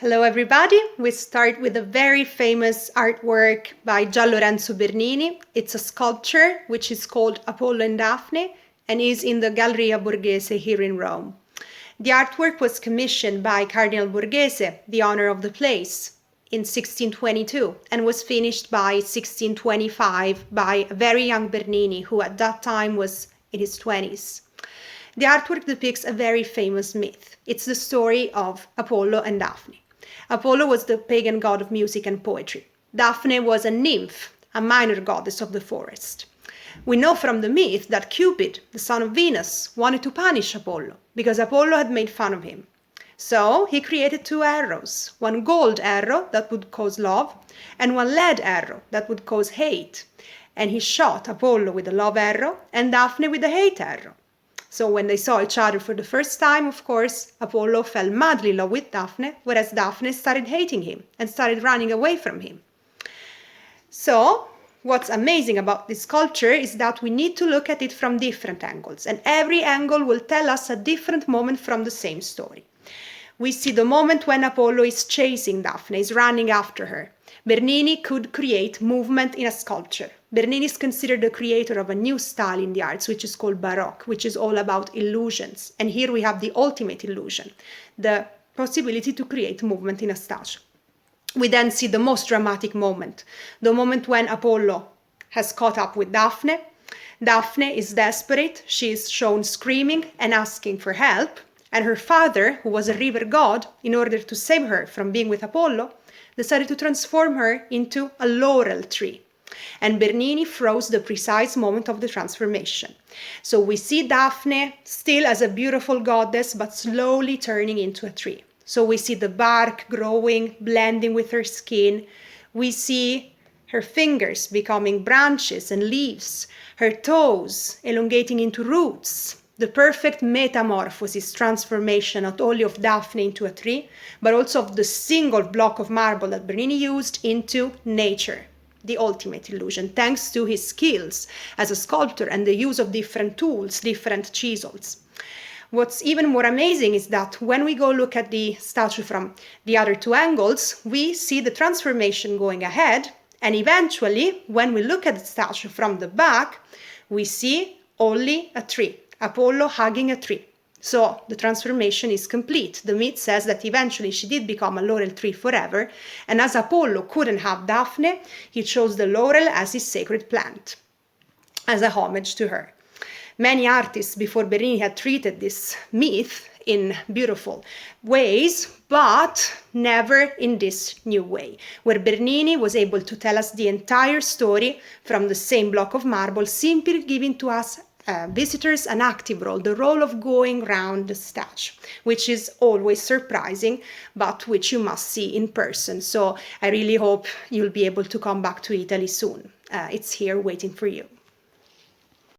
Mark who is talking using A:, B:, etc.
A: Hello everybody, we start with a very famous artwork by Lorenzo Bernini. It's a sculpture which is called Apollo and Daphne and is in the Galleria Borghese here in Rome. The artwork was commissioned by Cardinal Borghese, the owner of the place, in 1622 and was finished by 1625 by a very young Bernini who at that time was in his 20s. The artwork depicts a very famous myth. It's the story of Apollo and Daphne. Apollo was the pagan god of music and poetry. Daphne was a nymph, a minor goddess of the forest. We know from the myth that Cupid, the son of Venus, wanted to punish Apollo because Apollo had made fun of him. So he created two arrows, one gold arrow that would cause love and one lead arrow that would cause hate. And he shot Apollo with the love arrow and Daphne with the hate arrow. So when they saw each other for the first time, of course, Apollo fell madly in love with Daphne, whereas Daphne started hating him and started running away from him. So what's amazing about this sculpture is that we need to look at it from different angles, and every angle will tell us a different moment from the same story. We see the moment when Apollo is chasing Daphne, is running after her. Bernini could create movement in a sculpture. Bernini is considered the creator of a new style in the arts, which is called Baroque, which is all about illusions. And here we have the ultimate illusion, the possibility to create movement in a statue. We then see the most dramatic moment, the moment when Apollo has caught up with Daphne. Daphne is desperate. She is shown screaming and asking for help. And her father, who was a river god, in order to save her from being with Apollo, decided to transform her into a laurel tree. And Bernini froze the precise moment of the transformation. So we see Daphne still as a beautiful goddess, but slowly turning into a tree. So we see the bark growing, blending with her skin. We see her fingers becoming branches and leaves, her toes elongating into roots. The perfect metamorphosis, transformation, not only of Daphne into a tree, but also of the single block of marble that Bernini used into nature, the ultimate illusion, thanks to his skills as a sculptor and the use of different tools, different chisels. What's even more amazing is that when we go look at the statue from the other two angles, we see the transformation going ahead, and eventually, when we look at the statue from the back, we see only a tree. Apollo hugging a tree. So the transformation is complete. The myth says that eventually she did become a laurel tree forever, and as Apollo couldn't have Daphne, he chose the laurel as his sacred plant, as a homage to her. Many artists before Bernini had treated this myth in beautiful ways, but never in this new way, where Bernini was able to tell us the entire story from the same block of marble, simply giving to us visitors an active role, the role of going round the statue, which is always surprising, but which you must see in person. So I really hope you'll be able to come back to Italy soon. It's here waiting for you.